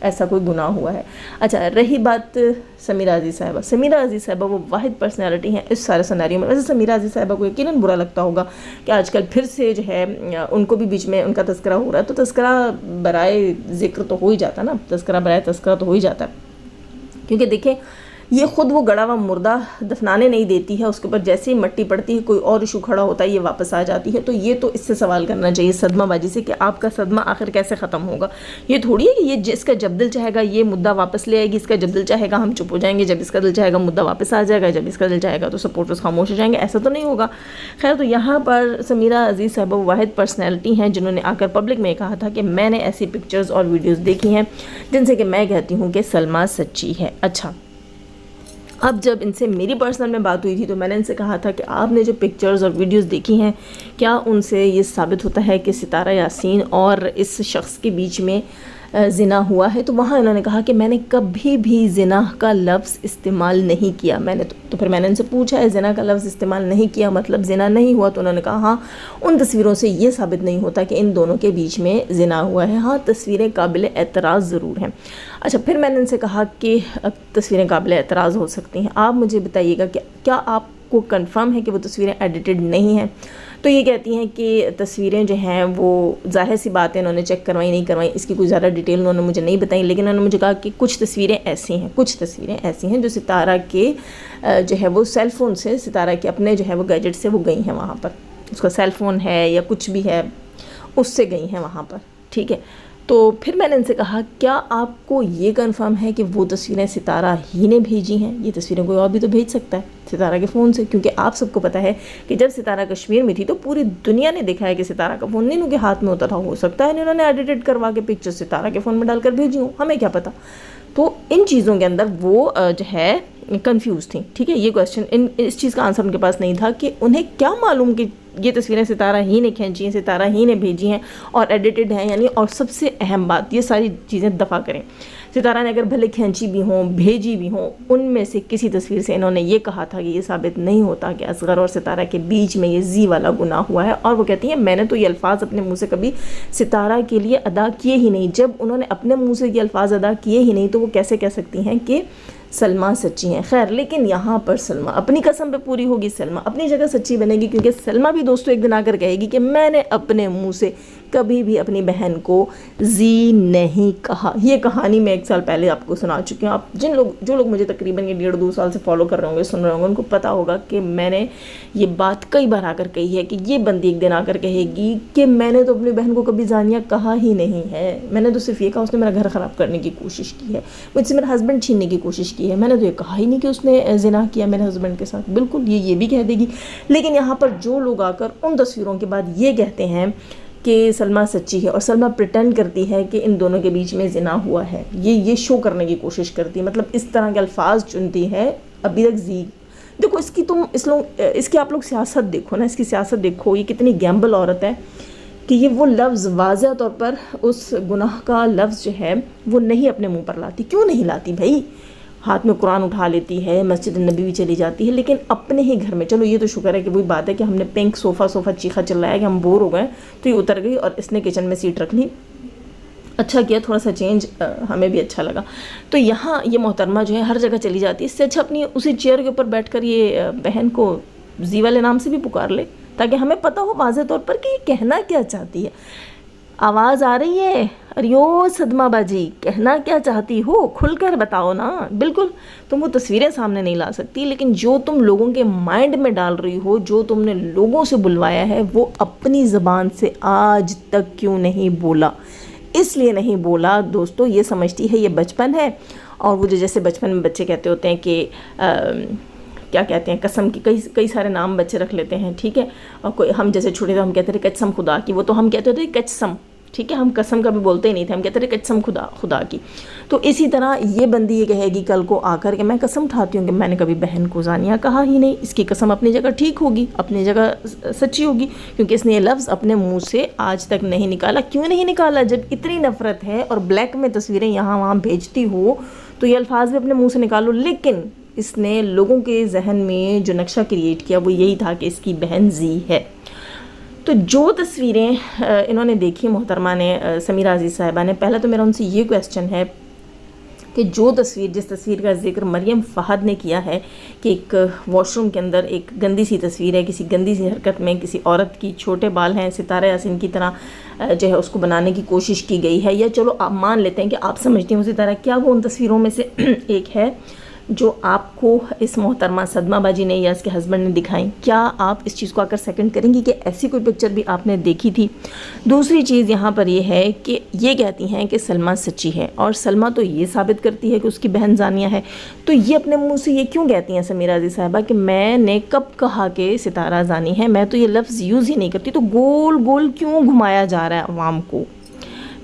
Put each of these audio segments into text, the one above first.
ایسا کوئی گناہ ہوا ہے. اچھا رہی بات سمیرہ عزیز صاحبہ، سمیرہ عزیز صاحبہ وہ واحد پرسنالٹی ہیں اس سارے سناریو میں. ویسے سمیرہ عزیز صاحبہ کو یقیناً برا لگتا ہوگا کہ آج کل پھر سے جو ہے ان کو بھی بیچ میں ان کا تذکرہ ہو رہا ہے، تو تذکرہ برائے ذکر تو ہو ہی جاتا ہے نا، تذکرہ برائے تذکرہ تو ہو ہی جاتا ہے. کیونکہ دیکھیں یہ خود وہ گڑا ہوا مردہ دفنانے نہیں دیتی ہے، اس کے اوپر جیسے ہی مٹی پڑتی ہے کوئی اور ایشو کھڑا ہوتا ہے یہ واپس آ جاتی ہے. تو یہ تو اس سے سوال کرنا چاہیے صدمہ بازی سے کہ آپ کا صدمہ آخر کیسے ختم ہوگا. یہ تھوڑی ہے کہ یہ جس کا جب دل چاہے گا یہ مدعا واپس لے آئے گی، اس کا جب دل چاہے گا ہم چپ ہو جائیں گے، جب اس کا دل چاہے گا مدعا واپس آ جائے گا، جب اس کا دل چاہے گا تو سپورٹرز خاموش ہو جائیں گے. ایسا تو نہیں ہوگا. خیر تو یہاں پر سمیرہ عزیز صاحبہ واحد پرسنالٹی ہیں جنہوں نے آ کر پبلک میں کہا تھا کہ میں نے ایسی پکچرز اور ویڈیوز دیکھی ہیں جن سے کہ میں کہتی ہوں کہ سلمیٰ سچی ہے. اچھا اب جب ان سے میری پرسنل میں بات ہوئی تھی تو میں نے ان سے کہا تھا کہ آپ نے جو پکچرز اور ویڈیوز دیکھی ہیں کیا ان سے یہ ثابت ہوتا ہے کہ ستارہ یاسین اور اس شخص کے بیچ میں زنا ہوا ہے؟ تو وہاں انہوں نے کہا کہ میں نے کبھی بھی زنا کا لفظ استعمال نہیں کیا. میں نے تو پھر میں نے ان سے پوچھا ہے زنا کا لفظ استعمال نہیں کیا مطلب زنا نہیں ہوا؟ تو انہوں نے کہا ہاں ان تصویروں سے یہ ثابت نہیں ہوتا کہ ان دونوں کے بیچ میں زنا ہوا ہے، ہاں تصویریں قابل اعتراض ضرور ہیں. اچھا پھر میں نے ان سے کہا کہ تصویریں قابل اعتراض ہو سکتی ہیں، آپ مجھے بتائیے گا کہ کیا آپ کو کنفرم ہے کہ وہ تصویریں ایڈیٹڈ نہیں ہیں؟ تو یہ کہتی ہیں کہ تصویریں جو ہیں وہ ظاہر سی بات ہے انہوں نے چیک کروائی نہیں کروائی، اس کی کوئی زیادہ ڈیٹیل انہوں نے مجھے نہیں بتائی، لیکن انہوں نے مجھے کہا کہ کچھ تصویریں ایسی ہیں جو ستارہ کے جو ہے وہ سیل فون سے، ستارہ کے اپنے جو ہے وہ گیجٹ سے وہ گئی ہیں وہاں پر، اس کا سیل فون ہے یا کچھ بھی ہے اس سے گئی ہیں وہاں پر. ٹھیک ہے تو پھر میں نے ان سے کہا کیا آپ کو یہ کنفرم ہے کہ وہ تصویریں ستارہ ہی نے بھیجی ہیں؟ یہ تصویریں کوئی اور بھی تو بھیج سکتا ہے ستارہ کے فون سے، کیونکہ آپ سب کو پتہ ہے کہ جب ستارہ کشمیر میں تھی تو پوری دنیا نے دیکھا ہے کہ ستارہ کا فون نیلو کے ہاتھ میں ہوتا تھا. ہو سکتا ہے انہوں نے ایڈیٹڈ کروا کے پکچر ستارہ کے فون میں ڈال کر بھیجی ہوں، ہمیں کیا پتہ. تو ان چیزوں کے اندر وہ جو ہے کنفیوز تھیں. ٹھیک ہے یہ کویسچن اس چیز کا آنسر ان کے پاس نہیں تھا کہ انہیں کیا معلوم کہ یہ تصویریں ستارہ ہی نے کھینچی ہیں، ستارہ ہی نے بھیجی ہیں اور ایڈیٹڈ ہیں یعنی. اور سب سے اہم بات یہ ساری چیزیں دفع کریں، ستارہ نے اگر بھلے کھینچی بھی ہوں بھیجی بھی ہوں ان میں سے کسی تصویر سے انہوں نے یہ کہا تھا کہ یہ ثابت نہیں ہوتا کہ اصغر اور ستارہ کے بیچ میں یہ زی والا گناہ ہوا ہے. اور وہ کہتی ہیں میں نے تو یہ الفاظ اپنے منہ سے کبھی ستارہ کے لیے ادا کیے ہی نہیں. جب انہوں نے اپنے منہ سے یہ الفاظ ادا کیے ہی نہیں تو وہ کیسے کہہ سکتی ہیں کہ سلمیٰ سچی ہیں؟ خیر لیکن یہاں پر سلمیٰ اپنی قسم پہ پوری ہوگی، سلمیٰ اپنی جگہ سچی بنے گی، کیونکہ سلمیٰ بھی دوستو ایک دن آ کر کہے گی کہ میں نے اپنے منہ سے کبھی بھی اپنی بہن کو زی نہیں کہا. یہ کہانی میں 1 سال پہلے آپ کو سنا چکی ہوں. آپ جو لوگ مجھے تقریباً یہ 1.5-2 سال سے فالو کر رہے ہوں گے، سن رہے ہوں گے، ان کو پتہ ہوگا کہ میں نے یہ بات کئی بار آ کر کہی ہے کہ یہ بندی ایک دن آ کر کہے گی کہ میں نے تو اپنی بہن کو کبھی زانیہ کہا ہی نہیں ہے. میں نے تو صرف یہ کہا اس نے میرا گھر خراب کرنے کی کوشش کی ہے، مجھ سے میرا ہسبینڈ چھیننے کی کوشش کی ہے. میں نے تو یہ کہا ہی نہیں کہ اس نے زنا کیا میرے ہسبینڈ کے ساتھ. بالکل یہ بھی کہہ دے گی. لیکن یہاں پر جو لوگ آ کر ان تصویروں کے بعد یہ کہتے ہیں کہ سلمیٰ سچی ہے اور سلمیٰ پریٹینڈ کرتی ہے کہ ان دونوں کے بیچ میں زنا ہوا ہے، یہ شو کرنے کی کوشش کرتی ہے، مطلب اس طرح کے الفاظ چنتی ہے. ابھی تک زی دیکھو اس کی آپ لوگ سیاست دیکھو نا، اس کی سیاست دیکھو، یہ کتنی گیمبل عورت ہے کہ یہ وہ لفظ واضح طور پر اس گناہ کا لفظ جو ہے وہ نہیں اپنے منہ پر لاتی. کیوں نہیں لاتی بھائی؟ ہاتھ میں قرآن اٹھا لیتی ہے، مسجد النبی بھی چلی جاتی ہے، لیکن اپنے ہی گھر میں. چلو یہ تو شکر ہے کہ وہی بات ہے کہ ہم نے پنک صوفہ چیخا چلایا کہ ہم بور ہو گئے تو یہ اتر گئی اور اس نے کچن میں سیٹ رکھ لی. اچھا کیا، تھوڑا سا چینج ہمیں بھی اچھا لگا. تو یہاں یہ محترمہ جو ہے ہر جگہ چلی جاتی ہے، اس سے اچھا اپنی اسی چیئر کے اوپر بیٹھ کر یہ بہن کو زی والے نام سے بھی پکار لے تاکہ ہمیں پتہ ہو واضح طور پر کہ یہ کہنا کیا چاہتی ہے. آواز آ رہی ہے؟ اریو صدمہ باجی کہنا کیا چاہتی ہو؟ کھل کر بتاؤ نا. بالکل تم وہ تصویریں سامنے نہیں لا سکتی، لیکن جو تم لوگوں کے مائنڈ میں ڈال رہی ہو، جو تم نے لوگوں سے بلوایا ہے، وہ اپنی زبان سے آج تک کیوں نہیں بولا؟ اس لیے نہیں بولا دوستو، یہ سمجھتی ہے یہ بچپن ہے. اور وہ جیسے بچپن میں بچے کہتے ہوتے ہیں کہ کیا کہتے ہیں، قسم کی کئی سارے نام بچے رکھ لیتے ہیں. ٹھیک ہے، اور کوئی ہم جیسے چھوٹے تھے ہم کہتے تھے قسم خدا کی، وہ تو ہم کہتے تھے قسم. ٹھیک ہے، ہم قسم کبھی بولتے ہی نہیں تھے، ہم کہتے تھے قسم خدا کی. تو اسی طرح یہ بندی یہ کہے گی کل کو آ کر کہ میں قسم اٹھاتی ہوں کہ میں نے کبھی بہن کو زانیہ کہا ہی نہیں. اس کی قسم اپنی جگہ ٹھیک ہوگی، اپنی جگہ سچی ہوگی، کیونکہ اس نے یہ لفظ اپنے منہ سے آج تک نہیں نکالا. کیوں نہیں نکالا؟ جب اتنی نفرت ہے اور بلیک میں تصویریں یہاں وہاں بھیجتی ہو تو یہ الفاظ بھی اپنے منہ سے نکالو. لیکن اس نے لوگوں کے ذہن میں جو نقشہ کریٹ کیا وہ یہی تھا کہ اس کی بہن زی ہے. تو جو تصویریں انہوں نے دیکھی محترمہ نے، سمیرہ عزیز صاحبہ نے، پہلے تو میرا ان سے یہ کویسچن ہے کہ جو جس تصویر کا ذکر مریم فہد نے کیا ہے کہ ایک واش روم کے اندر ایک گندی سی تصویر ہے کسی گندی سی حرکت میں کسی عورت کی، چھوٹے بال ہیں، ستارہ یاسین کی طرح جو ہے اس کو بنانے کی کوشش کی گئی ہے، یا چلو آپ مان لیتے ہیں کہ آپ سمجھتے ہیں اسی طرح، کیا وہ ان تصویروں میں سے ایک ہے جو آپ کو اس محترمہ صدمہ باجی نے یا اس کے ہسبینڈ نے دکھائیں؟ کیا آپ اس چیز کو آ کر سیکنڈ کریں گی کہ ایسی کوئی پکچر بھی آپ نے دیکھی تھی؟ دوسری چیز یہاں پر یہ ہے کہ یہ کہتی ہیں کہ سلمہ سچی ہے، اور سلمہ تو یہ ثابت کرتی ہے کہ اس کی بہن زانیہ ہے، تو یہ اپنے منہ سے یہ کیوں کہتی ہیں سمیرہ عزیز صاحبہ کہ میں نے کب کہا کہ ستارہ زانی ہے؟ میں تو یہ لفظ یوز ہی نہیں کرتی، تو گول گول کیوں گھمایا جا رہا ہے عوام کو؟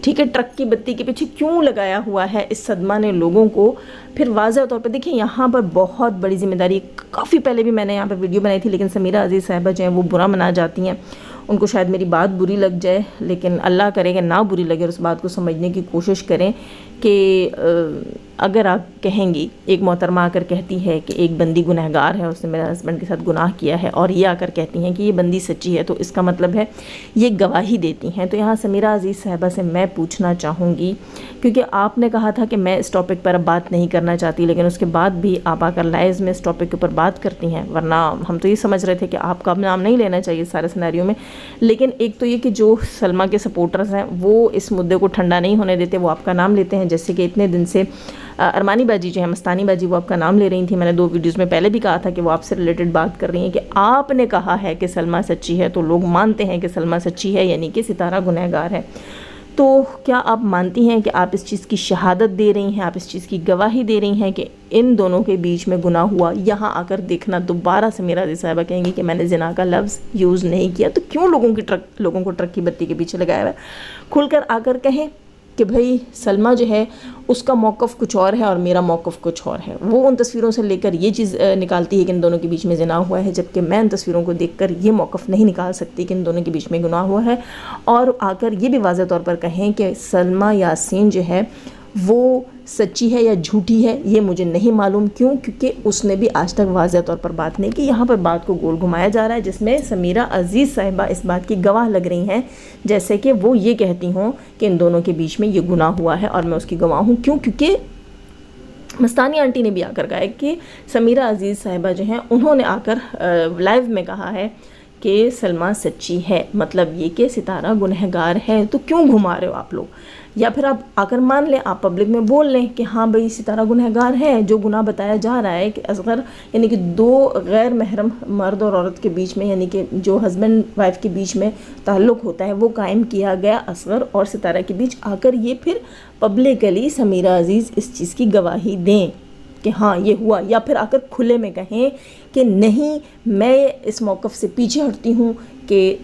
ٹھیک ہے، ٹرک کی بتی کے پیچھے کیوں لگایا ہوا ہے اس صدمہ نے لوگوں کو؟ پھر واضح طور پر دیکھیں یہاں پر بہت بڑی ذمہ داری، کافی پہلے بھی میں نے یہاں پر ویڈیو بنائی تھی، لیکن سمیرہ عزیز صاحبہ جو ہیں وہ برا منا جاتی ہیں، ان کو شاید میری بات بری لگ جائے، لیکن اللہ کرے کہ نہ بری لگے اور اس بات کو سمجھنے کی کوشش کریں کہ اگر آپ کہیں گی، ایک محترمہ آ کر کہتی ہے کہ ایک بندی گنہگار ہے، اس نے میرے ہسبینڈ کے ساتھ گناہ کیا ہے، اور یہ آ کر کہتی ہیں کہ یہ بندی سچی ہے، تو اس کا مطلب ہے یہ گواہی دیتی ہیں۔ تو یہاں سمیرہ عزیز صاحبہ سے میں پوچھنا چاہوں گی، کیونکہ آپ نے کہا تھا کہ میں اس ٹاپک پر اب بات نہیں کرنا چاہتی، لیکن اس کے بعد بھی آپ آ کر لائیوز میں اس ٹاپک کے اوپر بات کرتی ہیں، ورنہ ہم تو یہ سمجھ رہے تھے کہ آپ کا نام نہیں لینا چاہیے سارے سیناریوں میں۔ لیکن ایک تو یہ کہ جو سلمہ کے سپورٹرز ہیں وہ اس مدعے کو ٹھنڈا نہیں ہونے دیتے، وہ آپ کا نام لیتے ہیں، جیسے کہ اتنے دن سے ارمانی باجی جو ہے، مستانی باجی، وہ آپ کا نام لے رہی تھیں۔ میں نے 2 ویڈیوز میں پہلے بھی کہا تھا کہ وہ آپ سے ریلیٹڈ بات کر رہی ہیں کہ آپ نے کہا ہے کہ سلمہ سچی ہے، تو لوگ مانتے ہیں کہ سلمہ سچی ہے، یعنی کہ ستارہ گنہگار ہے۔ تو کیا آپ مانتی ہیں کہ آپ اس چیز کی شہادت دے رہی ہیں، آپ اس چیز کی گواہی دے رہی ہیں کہ ان دونوں کے بیچ میں گناہ ہوا؟ یہاں آ کر دیکھنا دوبارہ سمیرہ عزیز صاحبہ کہیں گی کہ میں نے زنا کا لفظ یوز نہیں کیا، تو کیوں لوگوں کو ٹرک کی بتی کے پیچھے لگایا ہوا ہے؟ کھل کر آ کر کہیں کہ بھئی سلمہ جو ہے اس کا موقف کچھ اور ہے اور میرا موقف کچھ اور ہے۔ وہ ان تصویروں سے لے کر یہ چیز نکالتی ہے کہ ان دونوں کے بیچ میں زنا ہوا ہے، جبکہ میں ان تصویروں کو دیکھ کر یہ موقف نہیں نکال سکتی کہ ان دونوں کے بیچ میں گناہ ہوا ہے۔ اور آ کر یہ بھی واضح طور پر کہیں کہ سلمہ یاسین جو ہے وہ سچی ہے یا جھوٹی ہے، یہ مجھے نہیں معلوم۔ کیوں؟ کیونکہ اس نے بھی آج تک واضح طور پر بات نہیں کی۔ یہاں پر بات کو گول گھمایا جا رہا ہے، جس میں سمیرہ عزیز صاحبہ اس بات کی گواہ لگ رہی ہیں جیسے کہ وہ یہ کہتی ہوں کہ ان دونوں کے بیچ میں یہ گناہ ہوا ہے اور میں اس کی گواہ ہوں۔ کیوں؟ کیونکہ مستانی آنٹی نے بھی آ کر کہا ہے کہ سمیرہ عزیز صاحبہ جو ہیں انہوں نے آ کر لائیو میں کہا ہے کہ سلمہ سچی ہے، مطلب یہ کہ ستارہ گنہگار ہے۔ تو کیوں گھما رہے ہو آپ لوگ؟ یا پھر آپ آ کر مان لیں، آپ پبلک میں بول لیں کہ ہاں بھئی ستارہ گنہگار ہے۔ جو گناہ بتایا جا رہا ہے کہ اصغر یعنی کہ 2 غیر محرم مرد اور عورت کے بیچ میں، یعنی کہ جو ہسبینڈ وائف کے بیچ میں تعلق ہوتا ہے، وہ قائم کیا گیا اصغر اور ستارہ کے بیچ، آ کر یہ پھر پبلکلی سمیرہ عزیز اس چیز کی گواہی دیں کہ ہاں یہ ہوا، یا پھر آ کر کھلے میں کہیں کہ نہیں میں اس موقف سے پیچھے ہٹتی ہوں کہ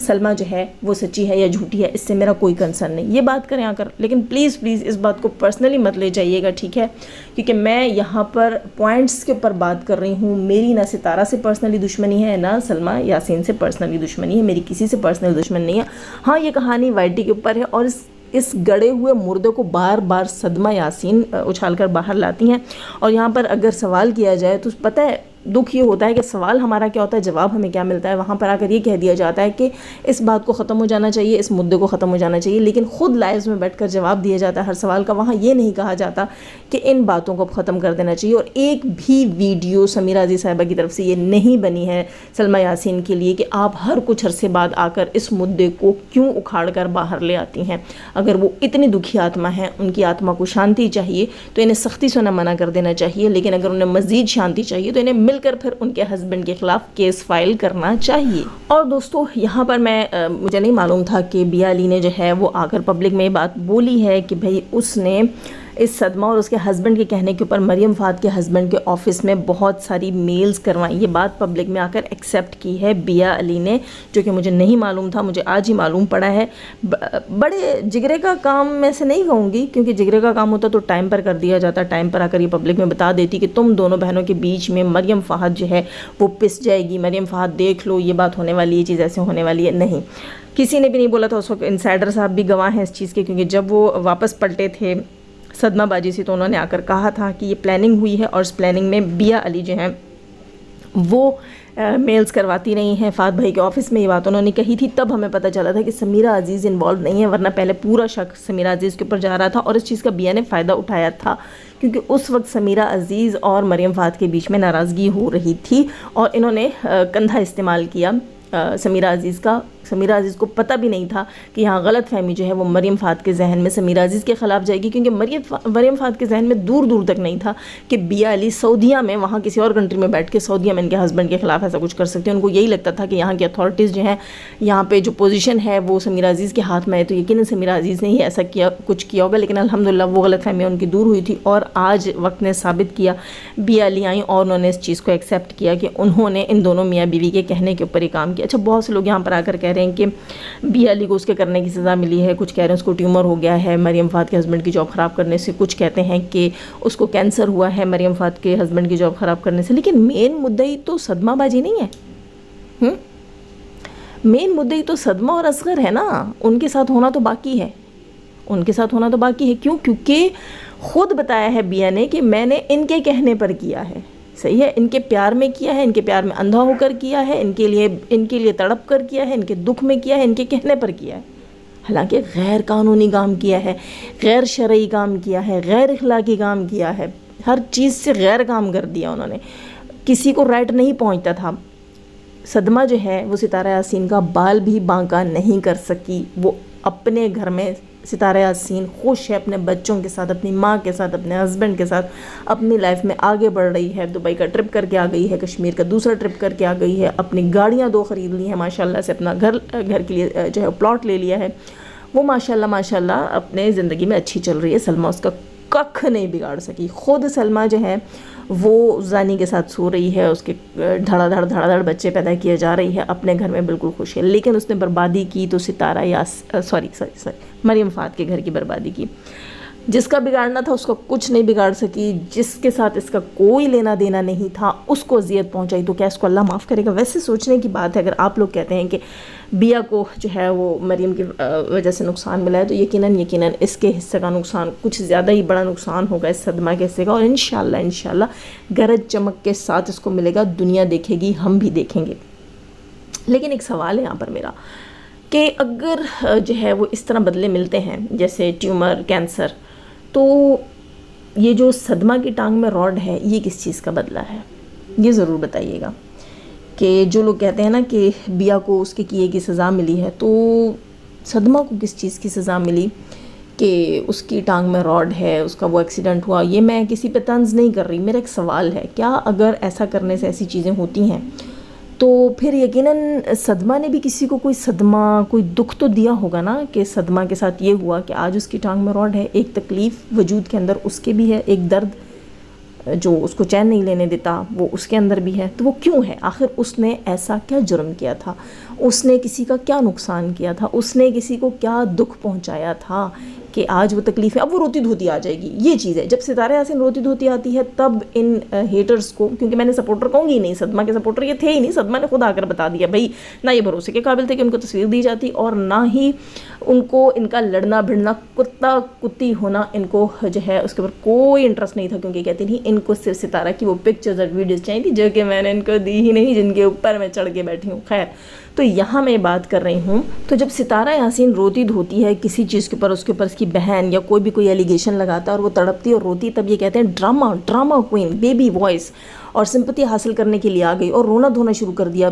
سلمہ جو ہے وہ سچی ہے یا جھوٹی ہے، اس سے میرا کوئی کنسرن نہیں، یہ بات کریں آ کر۔ لیکن پلیز اس بات کو پرسنلی مت لے جائیے گا، ٹھیک ہے؟ کیونکہ میں یہاں پر پوائنٹس کے اوپر بات کر رہی ہوں، میری نہ ستارہ سے پرسنلی دشمنی ہے، نہ سلمہ یاسین سے پرسنلی دشمنی ہے، میری کسی سے پرسنل دشمنی نہیں ہے۔ ہاں یہ کہانی وائٹی کے اوپر ہے، اور اس گڑے ہوئے مردے کو بار بار صدمہ یاسین اچھال کر باہر لاتی ہیں۔ اور یہاں پر اگر سوال کیا جائے تو پتہ ہے دکھ یہ ہوتا ہے کہ سوال ہمارا کیا ہوتا ہے، جواب ہمیں کیا ملتا ہے۔ وہاں پر آ کر یہ کہہ دیا جاتا ہے کہ اس بات کو ختم ہو جانا چاہیے، اس مدعے کو ختم ہو جانا چاہیے، لیکن خود لائیوز میں بیٹھ کر جواب دیا جاتا ہے ہر سوال کا۔ وہاں یہ نہیں کہا جاتا کہ ان باتوں کو ختم کر دینا چاہیے۔ اور ایک بھی ویڈیو سمیرہ عزیز صاحبہ کی طرف سے یہ نہیں بنی ہے سلمہ یاسین کے لیے کہ آپ ہر کچھ عرصے بعد آ کر اس مدعے کو کیوں اکھاڑ کر باہر لے آتی ہیں۔ اگر وہ اتنی دکھی آتما ہیں، ان کی آتما کو شانتی چاہیے تو انہیں سختی سے نہ منع کر دینا چاہیے، لیکن اگر انہیں مزید شانتی چاہیے تو انہیں مل کر پھر ان کے ہسبینڈ کے خلاف کیس فائل کرنا چاہیے۔ اور دوستو یہاں پر مجھے نہیں معلوم تھا کہ بیا علی نے جو ہے وہ آ کر پبلک میں یہ بات بولی ہے کہ بھئی اس نے اس صدمہ اور اس کے ہسبینڈ کے کہنے کے اوپر مریم فہد کے ہسبینڈ کے آفس میں بہت ساری میلز کروائیں۔ یہ بات پبلک میں آ کر ایکسیپٹ کی ہے بیا علی نے، جو کہ مجھے نہیں معلوم تھا، مجھے آج ہی معلوم پڑا ہے۔ بڑے جگرے کا کام میں سے نہیں کہوں گی، کیونکہ جگرے کا کام ہوتا تو ٹائم پر کر دیا جاتا، ٹائم پر آ کر یہ پبلک میں بتا دیتی کہ تم دونوں بہنوں کے بیچ میں مریم فہد جو ہے وہ پس جائے گی، مریم فہد دیکھ لو یہ بات ہونے والی ہے، یہ چیز ایسے ہونے والی ہے۔ نہیں، کسی نے بھی نہیں بولا تھا اس وقت، انسائڈر صاحب بھی گواہ ہیں اس چیز کے، کیونکہ جب وہ واپس پلٹے تھے صدمہ باجی سے تو انہوں نے آ کر کہا تھا کہ یہ پلاننگ ہوئی ہے، اور اس پلاننگ میں بیا علی جو ہیں وہ میلز کرواتی رہی ہیں. فہد بھائی کے آفس میں یہ بات انہوں نے کہی تھی, تب ہمیں پتہ چلا تھا کہ سمیرہ عزیز انوالو نہیں ہے, ورنہ پہلے پورا شک سمیرہ عزیز کے اوپر جا رہا تھا, اور اس چیز کا بیا نے فائدہ اٹھایا تھا کیونکہ اس وقت سمیرہ عزیز اور مریم فہد کے بیچ میں ناراضگی ہو رہی تھی, اور انہوں نے کندھا استعمال کیا سمیرہ عزیز کا. سمیرہ عزیز کو پتہ بھی نہیں تھا کہ یہاں غلط فہمی جو ہے وہ مریم فہد کے ذہن میں سمیرہ عزیز کے خلاف جائے گی, کیونکہ مریم فہد کے ذہن میں دور دور تک نہیں تھا کہ بیا علی سعودیہ میں, وہاں کسی اور کنٹری میں بیٹھ کے سعودیہ میں ان کے ہسبینڈ کے خلاف ایسا کچھ کر سکتے ہیں. ان کو یہی لگتا تھا کہ یہاں کی اتھارٹیز جو ہیں, یہاں پہ جو پوزیشن ہے وہ سمیرہ عزیز کے ہاتھ میں ہے, تو یقیناً سمیرہ عزیز نے ہی ایسا کچھ کیا ہوگا. لیکن الحمدللہ وہ غلط فہمیاں ان کی دور ہوئی تھی, اور آج وقت نے ثابت کیا, بیا علی آئیں اور انہوں نے اس چیز کو ایکسیپٹ کیا کہ انہوں نے ان دونوں میاں بیوی کے کہنے کے اوپر ہی کام کیا. اچھا, بہت سے لوگ یہاں پر آ کر کہہ رہے ہیں کہ بیا علی کو اس کے کرنے کی سزا ملی ہے, کچھ کہہ رہے ہیں اس کو ٹیومر ہو گیا ہے مریم فہد کے ہسبینڈ کی جاب خراب کرنے سے, کچھ کہتے ہیں کہ اس کو کینسر ہوا ہے مریم فہد کے ہسبینڈ کی جاب خراب کرنے سے. لیکن مین مدعی تو صدمہ باجی نہیں ہے, مین مدعی تو صدمہ اور اصغر ہے نا. ان کے ساتھ ہونا تو باقی ہے, ان کے ساتھ ہونا تو باقی ہے. کیوں؟ کیونکہ خود بتایا ہے بیا نے کہ میں نے ان کے کہنے پر کیا ہے. صحیح ہے, ان کے پیار میں کیا ہے, ان کے پیار میں اندھا ہو کر کیا ہے, ان کے لیے تڑپ کر کیا ہے, ان کے دکھ میں کیا ہے, ان کے کہنے پر کیا ہے. حالانکہ غیر قانونی کام کیا ہے, غیر شرعی کام کیا ہے, غیر اخلاقی کام کیا ہے, ہر چیز سے غیر کام کر دیا انہوں نے. کسی کو رائٹ نہیں پہنچتا تھا. صدمہ جو ہے وہ ستارہ یاسین کا بال بھی بانکا نہیں کر سکی. وہ اپنے گھر میں ستارہ یاسین خوش ہے, اپنے بچوں کے ساتھ, اپنی ماں کے ساتھ, اپنے ہسبینڈ کے ساتھ اپنی لائف میں آگے بڑھ رہی ہے. دبئی کا ٹرپ کر کے آ گئی ہے, کشمیر کا دوسرا ٹرپ کر کے آ گئی ہے, اپنی گاڑیاں 2 خرید لی ہیں ماشاءاللہ سے, اپنا گھر کے لیے جو ہے پلاٹ لے لیا ہے. وہ ماشاءاللہ اپنے زندگی میں اچھی چل رہی ہے. سلمہ اس کا ککھ نہیں بگاڑ سکی. خود سلمہ جو ہے وہ زانی کے ساتھ سو رہی ہے, اس کے دھڑا دھڑ بچے پیدا کیے جا رہی ہے, اپنے گھر میں بالکل خوش ہے. لیکن اس نے بربادی کی تو مریم فہد کے گھر کی بربادی کی. جس کا بگاڑنا تھا اس کا کچھ نہیں بگاڑ سکی, جس کے ساتھ اس کا کوئی لینا دینا نہیں تھا اس کو اذیت پہنچائی, تو کیا اس کو اللہ معاف کرے گا؟ ویسے سوچنے کی بات ہے. اگر آپ لوگ کہتے ہیں کہ بیا کو جو ہے وہ مریم کی وجہ سے نقصان ملا ہے, تو یقیناً اس کے حصے کا نقصان کچھ زیادہ ہی بڑا نقصان ہوگا اس صدمہ کے حصے کا, اور انشاءاللہ گرج چمک کے ساتھ اس کو ملے گا. دنیا دیکھے گی, ہم بھی دیکھیں گے. لیکن ایک سوال ہے یہاں پر میرا کہ اگر جو ہے وہ اس طرح بدلے ملتے ہیں جیسے ٹیومر, کینسر, تو یہ جو صدمہ کی ٹانگ میں راڈ ہے یہ کس چیز کا بدلہ ہے؟ یہ ضرور بتائیے گا. کہ جو لوگ کہتے ہیں نا کہ بیا کو اس کے کیے کی سزا ملی ہے, تو صدمہ کو کس چیز کی سزا ملی کہ اس کی ٹانگ میں راڈ ہے, اس کا وہ ایکسیڈنٹ ہوا؟ یہ میں کسی پہ طنز نہیں کر رہی, میرا ایک سوال ہے. کیا اگر ایسا کرنے سے ایسی چیزیں ہوتی ہیں تو پھر یقیناً صدمہ نے بھی کسی کو کوئی صدمہ, کوئی دکھ تو دیا ہوگا نا, کہ صدمہ کے ساتھ یہ ہوا کہ آج اس کی ٹانگ میں راڈ ہے. ایک تکلیف وجود کے اندر اس کے بھی ہے, ایک درد جو اس کو چین نہیں لینے دیتا وہ اس کے اندر بھی ہے. تو وہ کیوں ہے؟ آخر اس نے ایسا کیا جرم کیا تھا, اس نے کسی کا کیا نقصان کیا تھا, اس نے کسی کو کیا دکھ پہنچایا تھا کہ آج وہ تکلیف ہے؟ اب وہ روتی دھوتی آ جائے گی. یہ چیز ہے, جب ستارہ یاسین روتی دھوتی آتی ہے تب ان ہیٹرز کو, کیونکہ میں نے سپورٹر کہوں گی نہیں, صدمہ کے سپورٹر یہ تھے ہی نہیں. صدمہ نے خود آ کر بتا دیا بھائی, نہ یہ بھروسے کے قابل تھے کہ ان کو تصویر دی جاتی, اور نہ ہی ان کو ان کا لڑنا بھڑنا, کتا کتی ہونا ان کو جو ہے اس کے اوپر کوئی انٹرسٹ نہیں تھا. کیونکہ کہتی تھی ان کو صرف ستارہ کی وہ پکچرز اور ویڈیوز چاہیے تھی جو کہ میں نے ان کو دی ہی نہیں, جن کے اوپر میں چڑھ کے بیٹھی ہوں. خیر, تو یہاں میں بات کر رہی ہوں, تو جب ستارہ یاسین روتی دھوتی ہے کسی چیز کے اوپر, اس کے اوپر اس کی بہن یا کوئی بھی کوئی ایلیگیشن لگاتا ہے اور وہ تڑپتی اور روتی, تب یہ کہتے ہیں ڈرامہ کوئین, بیبی وائس, اور سمپتی حاصل کرنے کے لیے آ گئی اور رونا دھونا شروع کر دیا,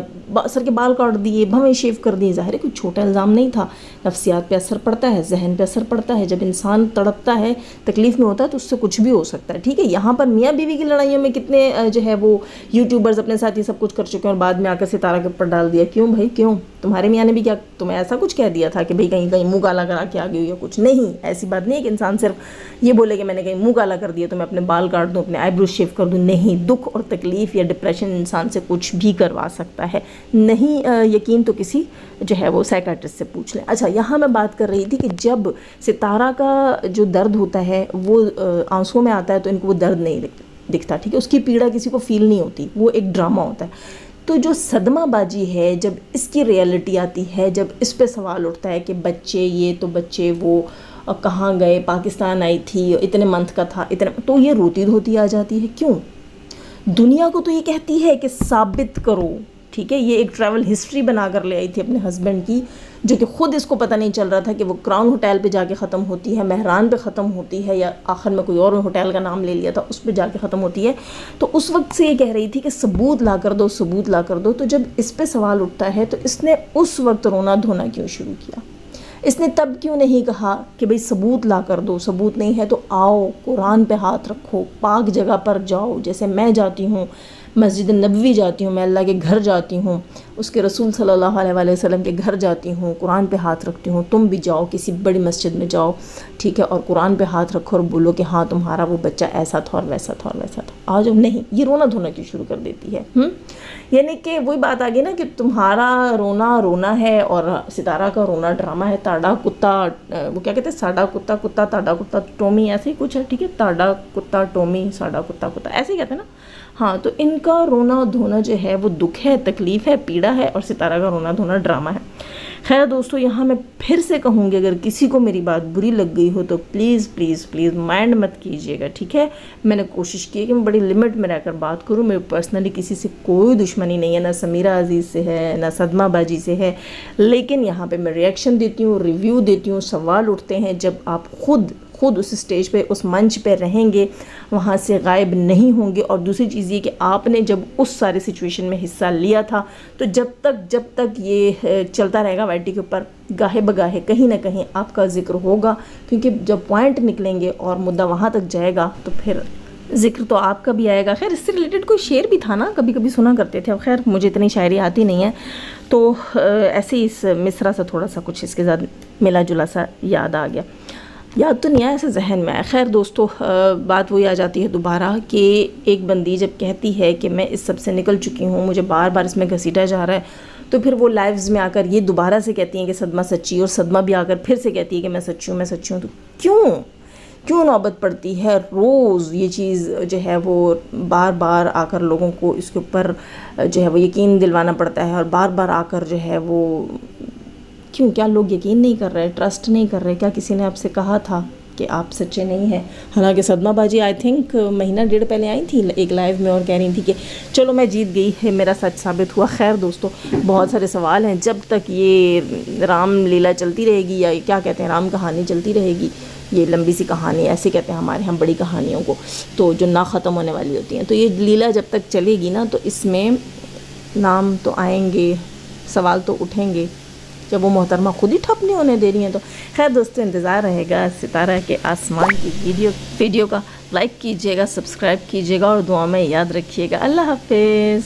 سر کے بال کاٹ دیے, بھویں شیو کر دیے. ظاہر ہے کوئی چھوٹا الزام نہیں تھا. نفسیات پہ اثر پڑتا ہے, ذہن پہ اثر پڑتا ہے. جب انسان تڑپتا ہے, تکلیف میں ہوتا ہے, تو اس سے کچھ بھی ہو سکتا ہے. ٹھیک ہے, یہاں پر میاں بیوی کی لڑائیوں میں کتنے جو ہے وہ یوٹیوبرز اپنے ساتھ یہ سب کچھ کر چکے ہیں, اور بعد میں آ کر ستارہ کے اوپر ڈال دیا. کیوں بھائی, کیوں؟ تمہارے میاں نے بھی کیا تمہیں ایسا کچھ کہہ دیا تھا کہ بھائی کہیں منہ کالا کرا کے آ گئی ہو یا کچھ؟ نہیں, ایسی بات نہیں ہے کہ انسان صرف یہ بولے کہ میں نے کہیں منہ کالا کر دیا تو میں اپنے بال کاٹ دوں, اپنے آئی برو شیو کر دوں. نہیں, دکھ اور تکلیف یا ڈپریشن انسان سے کچھ بھی کروا سکتا ہے. نہیں یقین تو کسی جو ہے وہ سائیکاٹرسٹ سے پوچھ لیں. اچھا, یہاں میں بات کر رہی تھی کہ جب ستارہ کا جو درد ہوتا ہے وہ آنسوں میں آتا ہے تو ان کو وہ درد نہیں دکھتا. ٹھیک ہے, اس کی پیڑا کسی کو فیل نہیں ہوتی, وہ ایک ڈرامہ ہوتا ہے. تو جو صدمہ بازی ہے, جب اس کی ریئلٹی آتی ہے, جب اس پہ سوال اٹھتا ہے کہ بچے یہ تو بچے وہ کہاں گئے, پاکستان آئی تھی, اتنے منتھ کا تھا, اتنے, تو یہ روتی دھوتی آ جاتی ہے. کیوں؟ دنیا کو تو یہ کہتی ہے کہ ثابت کرو, ٹھیک ہے. یہ ایک ٹریول ہسٹری بنا کر لے آئی تھی اپنے ہسبینڈ کی، جو کہ خود اس کو پتہ نہیں چل رہا تھا کہ وہ کراؤن ہوٹل پہ جا کے ختم ہوتی ہے، مہران پہ ختم ہوتی ہے، یا آخر میں کوئی اور ہوٹل کا نام لے لیا تھا اس پہ جا کے ختم ہوتی ہے. تو اس وقت سے یہ کہہ رہی تھی کہ ثبوت لا کر دو، ثبوت لا کر دو. تو جب اس پہ سوال اٹھتا ہے تو اس نے اس وقت رونا دھونا کیوں شروع کیا؟ اس نے تب کیوں نہیں کہا کہ بھئی ثبوت لا کر دو، ثبوت نہیں ہے تو آؤ قرآن پہ ہاتھ رکھو، پاک جگہ پر جاؤ، جیسے میں جاتی ہوں، مسجد نبوی جاتی ہوں، میں اللہ کے گھر جاتی ہوں، اس کے رسول صلی اللہ علیہ وآلہ وسلم کے گھر جاتی ہوں، قرآن پہ ہاتھ رکھتی ہوں. تم بھی جاؤ کسی بڑی مسجد میں جاؤ، ٹھیک ہے، اور قرآن پہ ہاتھ رکھو اور بولو کہ ہاں تمہارا وہ بچہ ایسا تھا اور ویسا تھا اور ویسا تھا. آج نہیں، یہ رونا دھونا کیوں شروع کر دیتی ہے؟ یعنی کہ وہی بات آ گئی نا کہ تمہارا رونا رونا ہے اور ستارہ کا رونا ڈرامہ ہے. تاڑا کتا، وہ کیا کہتے ہیں، ساڈا کتا کتا تاڑا کتا ٹومی، ایسے ہی کچھ ہے، ٹھیک ہے، تاڑا کتا ٹومی ساڈا کتا کتا، ایسے ہی کہتے ہیں نا. ہاں، تو ان کا رونا دھونا جو ہے وہ دکھ ہے، تکلیف ہے، پیڑا ہے، اور ستارہ کا رونا دھونا ڈرامہ ہے. خیر دوستو، یہاں میں پھر سے کہوں گی اگر کسی کو میری بات بری لگ گئی ہو تو پلیز پلیز پلیز مائنڈ مت کیجیے گا، ٹھیک ہے. میں نے کوشش کی ہے کہ میں بڑی لمٹ میں رہ کر بات کروں. میرے پرسنلی کسی سے کوئی دشمنی نہیں ہے، نہ سمیرہ عزیز سے ہے، نہ صدمہ باجی سے ہے، لیکن یہاں پہ میں ریئیکشن دیتی ہوں، ریویو دیتی ہوں. سوال اٹھتے ہیں جب آپ خود اس اسٹیج پہ، اس منچ پہ رہیں گے، وہاں سے غائب نہیں ہوں گے. اور دوسری چیز یہ کہ آپ نے جب اس سارے سچویشن میں حصہ لیا تھا تو جب تک یہ چلتا رہے گا وائٹی کے اوپر، گاہے بگاہے کہیں نہ کہیں آپ کا ذکر ہوگا، کیونکہ جب پوائنٹ نکلیں گے اور مدعا وہاں تک جائے گا تو پھر ذکر تو آپ کا بھی آئے گا. خیر اس سے ریلیٹڈ کوئی شعر بھی تھا نا، کبھی کبھی سنا کرتے تھے. اب خیر مجھے اتنی شاعری آتی نہیں ہے، تو ایسے ہی اس مصرع سے تھوڑا سا کچھ اس کے ساتھ ملا جلا سا یاد آ گیا. یاد تو نہیں آیا، ایسے ذہن میں آیا. خیر دوستو، بات وہی آ جاتی ہے دوبارہ کہ ایک بندی جب کہتی ہے کہ میں اس سب سے نکل چکی ہوں، مجھے بار بار اس میں گھسیٹا جا رہا ہے، تو پھر وہ لائیوز میں آ کر یہ دوبارہ سے کہتی ہیں کہ صدمہ سچی، اور صدمہ بھی آ کر پھر سے کہتی ہے کہ میں سچی ہوں، میں سچی ہوں. تو کیوں نوبت پڑتی ہے روز یہ چیز جو ہے وہ بار بار آ کر لوگوں کو اس کے اوپر جو ہے وہ یقین دلوانا پڑتا ہے، اور بار بار آ کر جو ہے وہ کیا لوگ یقین نہیں کر رہے، ٹرسٹ نہیں کر رہے؟ کیا کسی نے آپ سے کہا تھا کہ آپ سچے نہیں ہیں؟ حالانکہ صدمہ باجی آئی تھنک مہینہ ڈیڑھ پہلے آئی تھی ایک لائیو میں اور کہہ رہی تھی کہ چلو میں جیت گئی ہے، میرا سچ ثابت ہوا. خیر دوستو، بہت سارے سوال ہیں. جب تک یہ رام لیلا چلتی رہے گی، یا کیا کہتے ہیں، رام کہانی چلتی رہے گی، یہ لمبی سی کہانی ایسے کہتے ہیں ہمارے ہم بڑی کہانیوں کو، تو جو نہ ختم ہونے والی ہوتی ہیں، تو یہ لیلا جب تک چلے گی نا تو اس میں نام تو آئیں گے، سوال تو اٹھیں گے، جب وہ محترمہ خود ہی ٹھپ نہیں ہونے دے رہی ہیں. تو خیر دوستو، انتظار رہے گا ستارہ کے آسمان کی ویڈیو کا. لائک کیجیے گا، سبسکرائب کیجیے گا، اور دعا میں یاد رکھیے گا. اللہ حافظ.